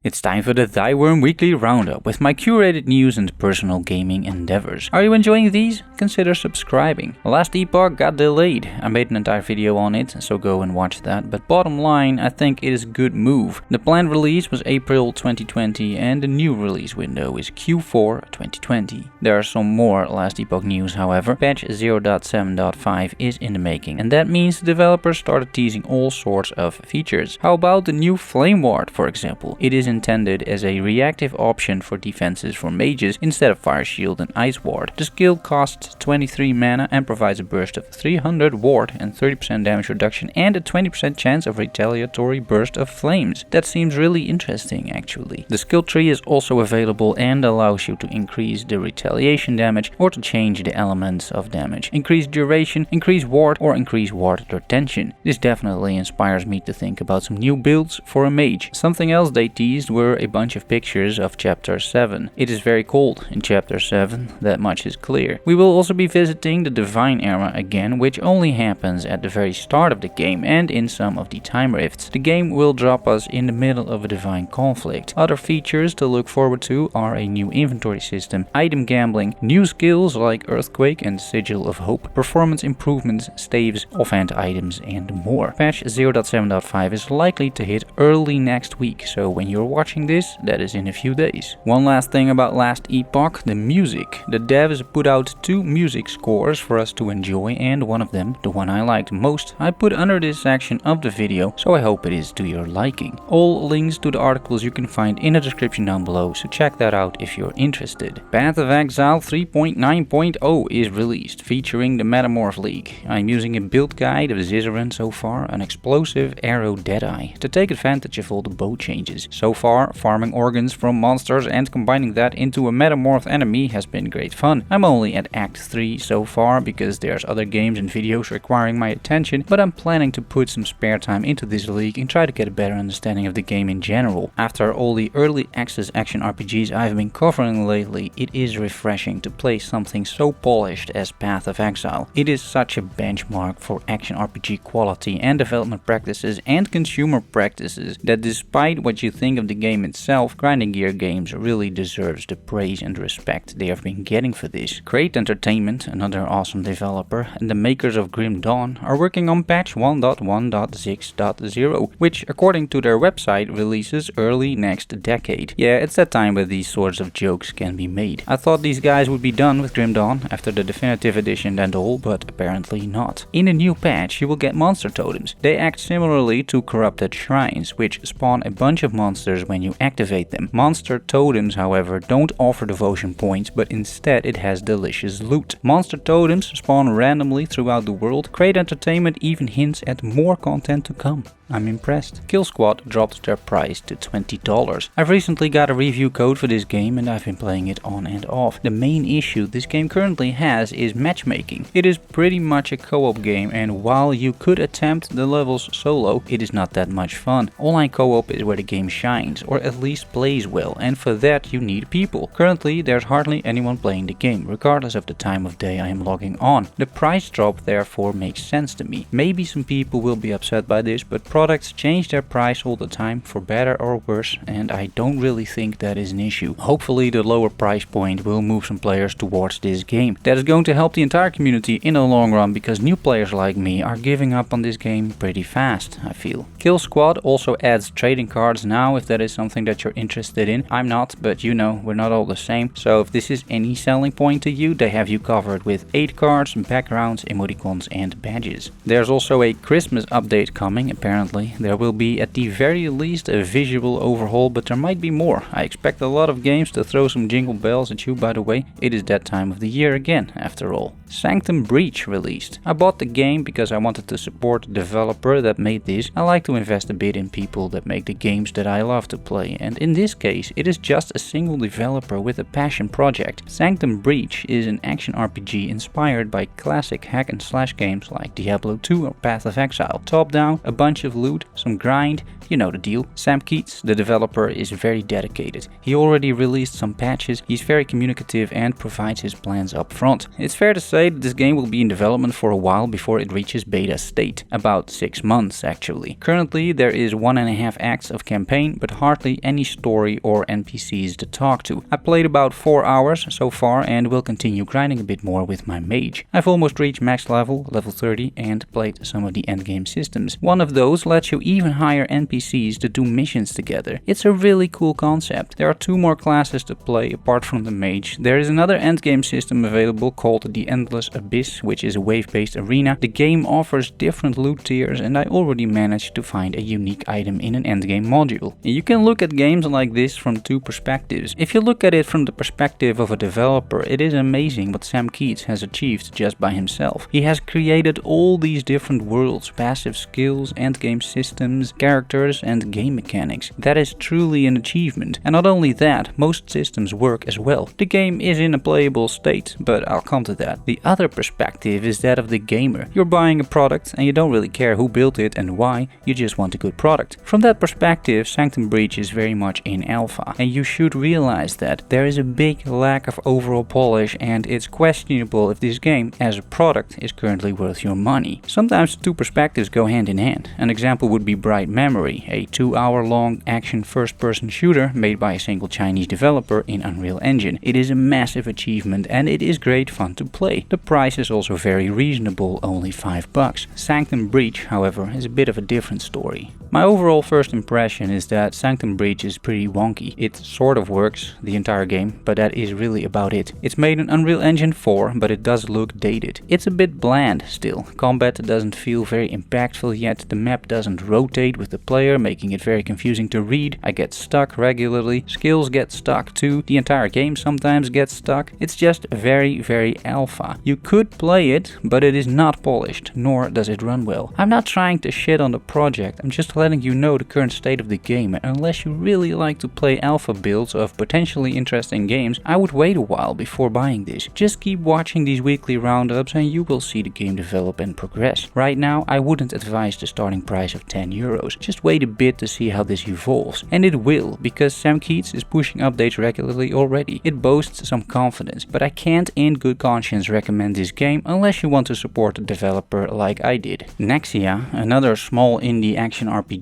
It's time for the Thyworm Weekly Roundup with my curated news and personal gaming endeavors. Are you enjoying these? Consider subscribing. Last Epoch got delayed. I made an entire video on it, so go and watch that. But bottom line, I think it is a good move. The planned release was April 2020 and the new release window is Q4 2020. There are some more Last Epoch news, however. Patch 0.7.5 is in the making, and that means the developers started teasing all sorts of features. How about the new Flame Ward, for example? It is intended as a reactive option for defenses for mages instead of Fire Shield and Ice Ward. The skill costs 23 mana and provides a burst of 300 ward and 30% damage reduction and a 20% chance of retaliatory burst of flames. That seems really interesting actually. The skill tree is also available and allows you to increase the retaliation damage or to change the elements of damage, increase duration, increase ward or increase ward retention. This definitely inspires me to think about some new builds for a mage. Something else they teased were a bunch of pictures of Chapter 7. It is very cold in Chapter 7, that much is clear. We will also be visiting the Divine Era again, which only happens at the very start of the game and in some of the time rifts. The game will drop us in the middle of a divine conflict. Other features to look forward to are a new inventory system, item gambling, new skills like Earthquake and Sigil of Hope, performance improvements, staves, offhand items and more. Patch 0.7.5 is likely to hit early next week, so when you're watching this, that is in a few days. One last thing about Last Epoch, the music. The devs put out 2 music scores for us to enjoy, and one of them, the one I liked most, I put under this section of the video, so I hope it is to your liking. All links to the articles you can find in the description down below, so check that out if you're interested. Path of Exile 3.9.0 is released, featuring the Metamorph League. I'm using a build guide of Zizaran so far, an explosive arrow Deadeye, to take advantage of all the bow changes. So far, farming organs from monsters and combining that into a metamorph enemy has been great fun. I'm only at Act 3 so far because there's other games and videos requiring my attention, but I'm planning to put some spare time into this league and try to get a better understanding of the game in general. After all the early access action RPGs I've been covering lately, it is refreshing to play something so polished as Path of Exile. It is such a benchmark for action RPG quality and development practices and consumer practices that despite what you think of the game itself, Grinding Gear Games really deserves the praise and respect they have been getting for this. Crate Entertainment, another awesome developer, and the makers of Grim Dawn are working on patch 1.1.6.0, which according to their website releases early next decade. Yeah, it's that time where these sorts of jokes can be made. I thought these guys would be done with Grim Dawn after the definitive edition and all, but apparently not. In a new patch you will get monster totems. They act similarly to corrupted shrines, which spawn a bunch of monsters when you activate them. Monster totems, however, don't offer devotion points, but instead it has delicious loot. Monster totems spawn randomly throughout the world. Crate Entertainment even hints at more content to come. I'm impressed. Killsquad dropped their price to $20. I've recently got a review code for this game and I've been playing it on and off. The main issue this game currently has is matchmaking. It is pretty much a co-op game, and while you could attempt the levels solo, it is not that much fun. Online co-op is where the game shines, or at least plays well, and for that you need people. Currently there's hardly anyone playing the game, regardless of the time of day I am logging on. The price drop therefore makes sense to me. Maybe some people will be upset by this, but products change their price all the time, for better or worse, and I don't really think that is an issue. Hopefully the lower price point will move some players towards this game. That is going to help the entire community in the long run, because new players like me are giving up on this game pretty fast, I feel. Killsquad also adds trading cards now, if that is something that you're interested in. I'm not, but you know, we're not all the same. So if this is any selling point to you, they have you covered with 8 cards, backgrounds, emoticons and badges. There's also a Christmas update coming, apparently. There will be at the very least a visual overhaul, but there might be more. I expect a lot of games to throw some jingle bells at you, by the way. It is that time of the year again, after all. Sanctum Breach released. I bought the game because I wanted to support the developer that made this. I like to invest a bit in people that make the games that I love to play, and in this case it is just a single developer with a passion project. Sanctum Breach is an action RPG inspired by classic hack and slash games like Diablo 2 or Path of Exile. Top down, a bunch of loot, some grind, you know the deal. Sam Keats, the developer, is very dedicated. He already released some patches, he's very communicative and provides his plans up front. It's fair to say that this game will be in development for a while before it reaches beta state. About 6 months actually. Currently there is 1.5 acts of campaign, but hardly any story or NPCs to talk to. I played about 4 hours so far and will continue grinding a bit more with my mage. I've almost reached max level 30, and played some of the endgame systems. One of those lets you even hire NPCs to do missions together. It's a really cool concept. There are 2 more classes to play apart from the mage. There is another endgame system available called the Endless Abyss, which is a wave-based arena. The game offers different loot tiers, and I already managed to find a unique item in an endgame module. You can look at games like this from 2 perspectives. If you look at it from the perspective of a developer, it is amazing what Sam Keats has achieved just by himself. He has created all these different worlds, passive skills, endgame systems, characters, and game mechanics. That is truly an achievement. And not only that, most systems work as well. The game is in a playable state, but I'll come to that. The other perspective is that of the gamer. You're buying a product and you don't really care who built it and why, you just want a good product. From that perspective, Sanctum Breach is very much in alpha, and you should realize that there is a big lack of overall polish, and it's questionable if this game as a product is currently worth your money. Sometimes the 2 perspectives go hand in hand. An example would be Bright Memory, a 2-hour-long action first-person shooter made by a single Chinese developer in Unreal Engine. It is a massive achievement and it is great fun to play. The price is also very reasonable, only $5. Sanctum Breach, however, is a bit of a different story. My overall first impression is that Sanctum Breach is pretty wonky. It sort of works, the entire game, but that is really about it. It's made in Unreal Engine 4, but it does look dated. It's a bit bland still. Combat doesn't feel very impactful yet. The map doesn't rotate with the player, making it very confusing to read. I get stuck regularly. Skills get stuck too. The entire game sometimes gets stuck. It's just very alpha. You could play it, but it is not polished, nor does it run well. I'm not trying to shit on the project, I'm just letting you know the current state of the game, and unless you really like to play alpha builds of potentially interesting games, I would wait a while before buying this. Just keep watching these weekly roundups and you will see the game develop and progress. Right now, I wouldn't advise the starting price of €10. Just wait a bit to see how this evolves. And it will, because Sam Keats is pushing updates regularly already. It boasts some confidence, but I can't in good conscience recommend this game unless you want to support a developer like I did. Naxia, another small indie action RPG,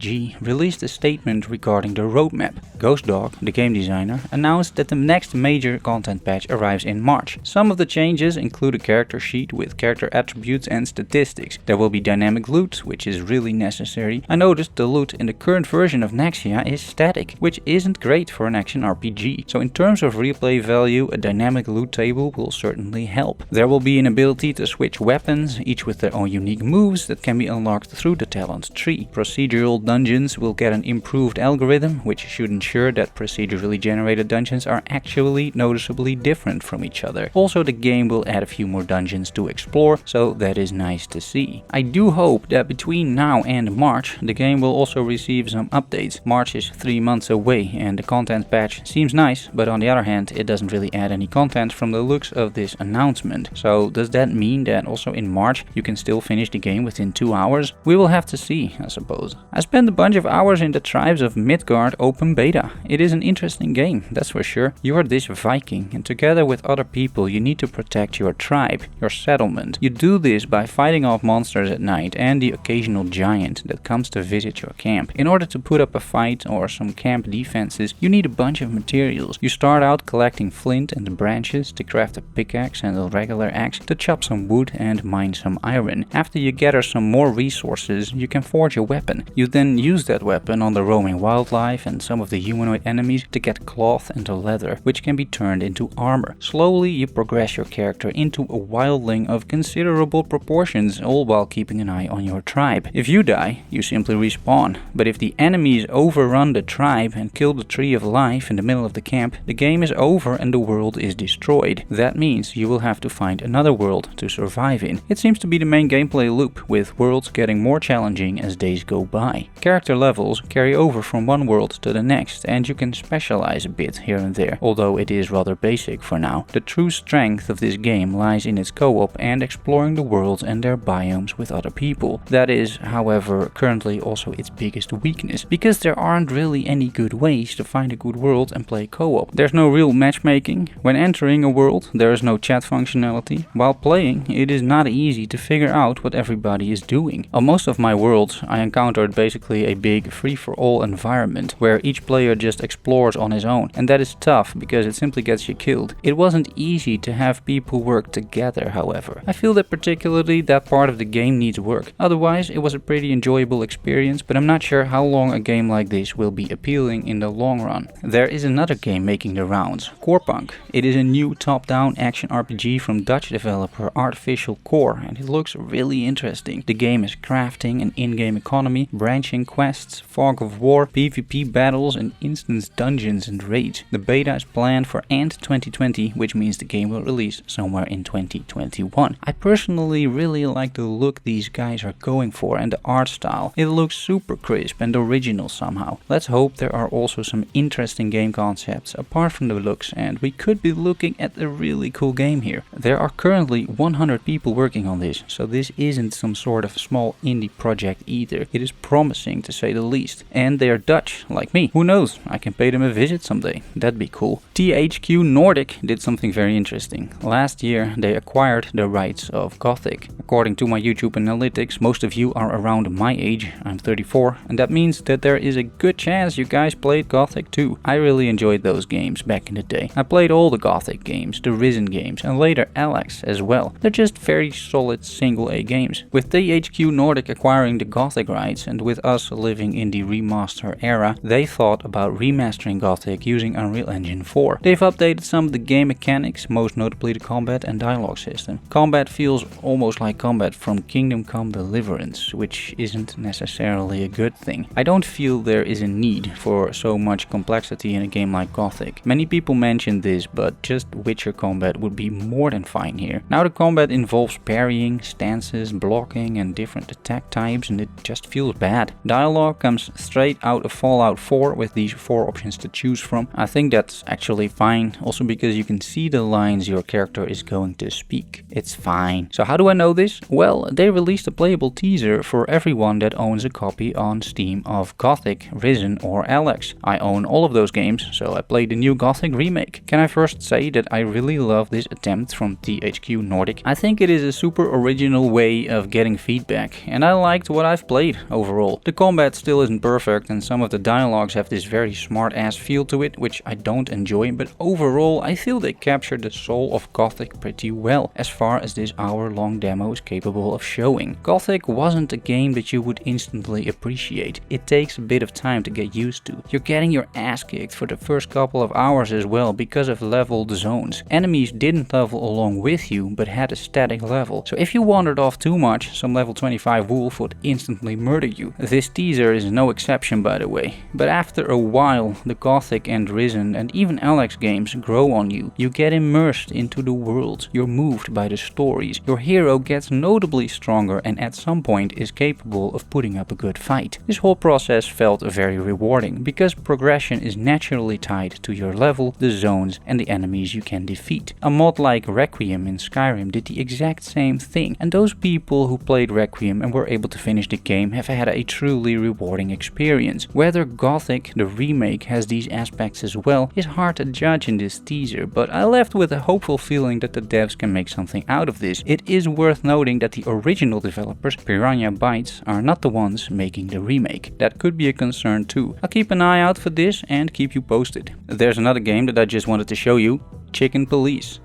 released a statement regarding the roadmap. Ghost Dog, the game designer, announced that the next major content patch arrives in March. Some of the changes include a character sheet with character attributes and statistics. There will be dynamic loot, which is really necessary. I noticed the loot in the current version of Naxia is static, which isn't great for an action RPG. So in terms of replay value, a dynamic loot table will certainly help. There will be an ability to switch weapons, each with their own unique moves that can be unlocked through the talent tree. Procedural dungeons will get an improved algorithm, which should ensure that procedurally generated dungeons are actually noticeably different from each other. Also, the game will add a few more dungeons to explore, so that is nice to see. I do hope that between now and March, the game will also receive some updates. March is 3 months away and the content patch seems nice, but on the other hand, it doesn't really add any content from the looks of this announcement. So does that mean that also in March you can still finish the game within 2 hours? We will have to see, I suppose. I spent a bunch of hours in the Tribes of Midgard open beta. It is an interesting game, that's for sure. You are this Viking, and together with other people you need to protect your tribe, your settlement. You do this by fighting off monsters at night and the occasional giant that comes to visit your camp. In order to put up a fight or some camp defenses, you need a bunch of materials. You start out collecting flint and branches to craft a pickaxe and a regular axe, to chop some wood and mine some iron. After you gather some more resources, you can forge a weapon. You then use that weapon on the roaming wildlife and some of the humanoid enemies to get cloth and leather, which can be turned into armor. Slowly you progress your character into a wildling of considerable proportions, all while keeping an eye on your tribe. If you die, you simply respawn, but if the enemies overrun the tribe and kill the tree of life in the middle of the camp, the game is over and the world is destroyed. That means you will have to find another world to survive in. It seems to be the main gameplay loop, with worlds getting more challenging as days go by. Character levels carry over from one world to the next, and you can specialize a bit here and there, although it is rather basic for now. The true strength of this game lies in its co-op and exploring the worlds and their biomes with other people. That is, however, currently also its biggest weakness, because there aren't really any good ways to find a good world and play co-op. There's no real matchmaking. When entering a world, there is no chat functionality. While playing, it is not easy to figure out what everybody is doing. On most of my worlds, I encountered basically a big free-for-all environment environment where each player just explores on his own, and that is tough because it simply gets you killed. It wasn't easy to have people work together, however. I feel that particularly that part of the game needs work. Otherwise, it was a pretty enjoyable experience, but I'm not sure how long a game like this will be appealing in the long run. There is another game making the rounds, CorePunk. It is a new top-down action RPG from Dutch developer Artificial Core, and it looks really interesting. The game is crafting an in-game economy, branching quests, fog of war, PvP battles and instance dungeons and raids. The beta is planned for end 2020, which means the game will release somewhere in 2021. I personally really like the look these guys are going for and the art style. It looks super crisp and original somehow. Let's hope there are also some interesting game concepts apart from the looks, and we could be looking at a really cool game here. There are currently 100 people working on this, so this isn't some sort of small indie project either. It is promising to say the least. And they are Dutch, like me. Who knows, I can pay them a visit someday. That'd be cool. THQ Nordic did something very interesting. Last year they acquired the rights of Gothic. According to my YouTube analytics, most of you are around my age. I'm 34, and that means that there is a good chance you guys played Gothic too. I really enjoyed those games back in the day. I played all the Gothic games, the Risen games, and later Alex as well. They're just very solid single A games. With THQ Nordic acquiring the Gothic rights and with us living in the remaster era, they thought about remastering Gothic using Unreal Engine 4. They've updated some of the game mechanics, most notably the combat and dialogue system. Combat feels almost like combat from Kingdom Come Deliverance, which isn't necessarily a good thing. I don't feel there is a need for so much complexity in a game like Gothic. Many people mention this, but just Witcher combat would be more than fine here. Now the combat involves parrying, stances, blocking and different attack types, and it just feels bad. Dialogue comes straight out of Fallout 4 with these 4 options to choose from. I think that's actually fine, also because you can see the lines your character is going to speak. It's fine. So how do I know this? Well, they released a playable teaser for everyone that owns a copy on Steam of Gothic, Risen or Alex. I own all of those games, so I played the new Gothic remake. Can I first say that I really love this attempt from THQ Nordic? I think it is a super original way of getting feedback, and I liked what I've played overall. The combat still isn't perfect, and some of the dialogues have this very smart ass feel to it, which I don't enjoy, but overall I feel they captured the soul of Gothic pretty well, as far as this hour-long demo is capable of showing. Gothic wasn't a game that you would instantly appreciate. It takes a bit of time to get used to. You're getting your ass kicked for the first couple of hours as well because of leveled zones. Enemies didn't level along with you, but had a static level. So if you wandered off too much, some level 25 wolf would instantly murder you. This teaser is no exception, by the way. But after a while, the Gothic and Risen and even Alex games grow on you. You get immersed into the world. You're moved by the stories. Your hero gets notably stronger and at some point is capable of putting up a good fight. This whole process felt very rewarding because progression is naturally tied to your level, the zones and the enemies you can defeat. A mod like Requiem in Skyrim did the exact same thing, and those people who played Requiem and were able to finish the game have had a truly rewarding experience. Whether Gothic, the remake, has these aspects as well is hard to judge in this teaser, but I left with a hopeful feeling that the devs can make something out of this. It is worth noting that the original developers, Piranha Bytes, are not the ones making the remake. That could be a concern too. I'll keep an eye out for this and keep you posted. There's another game that I just wanted to show you, Chicken Police.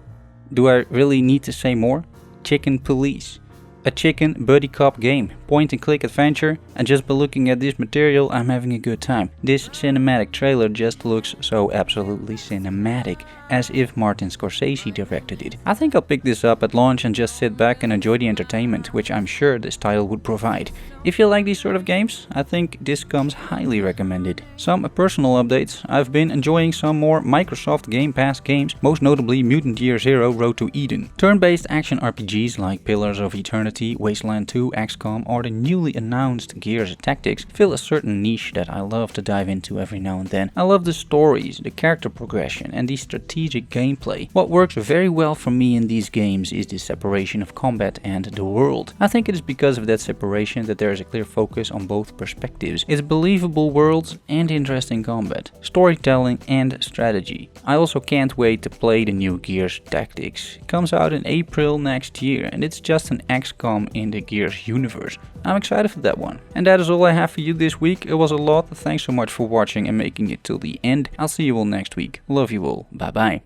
Do I really need to say more? Chicken Police. A chicken buddy cop game, point and click adventure, and just by looking at this material I'm having a good time. This cinematic trailer just looks so absolutely cinematic, as if Martin Scorsese directed it. I think I'll pick this up at launch and just sit back and enjoy the entertainment, which I'm sure this title would provide. If you like these sort of games, I think this comes highly recommended. Some personal updates: I've been enjoying some more Microsoft Game Pass games, most notably Mutant Year Zero Road to Eden. Turn-based action RPGs like Pillars of Eternity, Wasteland 2, XCOM or the newly announced Gears Tactics fill a certain niche that I love to dive into every now and then. I love the stories, the character progression and the strategic gameplay. What works very well for me in these games is the separation of combat and the world. I think it is because of that separation that there is a clear focus on both perspectives. It's believable worlds and interesting combat, storytelling and strategy. I also can't wait to play the new Gears Tactics. It comes out in April next year and it's just an XCOM in the Gears universe. I'm excited for that one. And that is all I have for you this week. It was a lot. Thanks so much for watching and making it till the end. I'll see you all next week. Love you all. Bye bye.